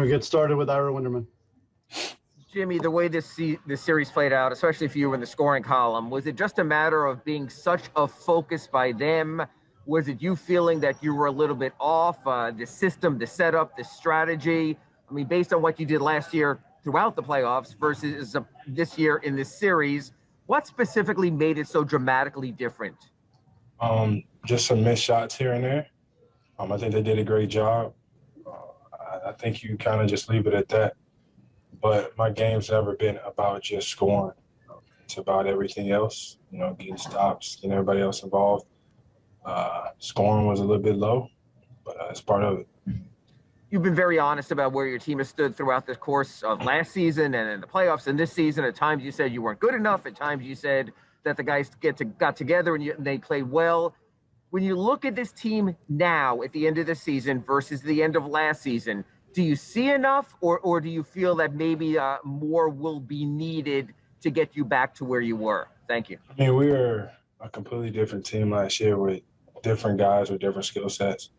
We get started with Ira Winderman. Jimmy, the way this series played out, especially for you in the scoring column, was it just a matter of being such a focus by them? Was it you feeling that you were a little bit off? The system, the setup, the strategy? I mean, based on what you did last year throughout the playoffs versus this year in this series, what specifically made it so dramatically different? Just some missed shots here and there. I think they did a great job. I think you kind of just leave it at that. But my game's never been about just scoring. It's about everything else, getting stops, getting everybody else involved. Scoring was a little bit low, but it's part of it. You've been very honest about where your team has stood throughout the course of last season and in the playoffs and this season. At times you said you weren't good enough. At times you said that the guys got together and they played well. When you look at this team now at the end of the season versus the end of last season, do you see enough or do you feel that maybe more will be needed to get you back to where you were? Thank you. I mean, we were a completely different team last year with different guys with different skill sets.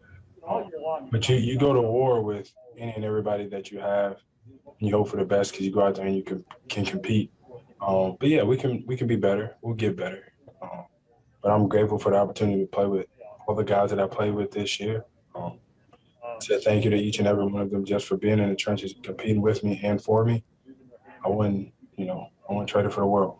But you go to war with any and everybody that you have, and you hope for the best because you go out there and you can compete. But yeah, we can be better. We'll get better. But I'm grateful for the opportunity to play with all the guys that I played with this year. Say thank you to each and every one of them just for being in the trenches, competing with me and for me. I wouldn't trade it for the world.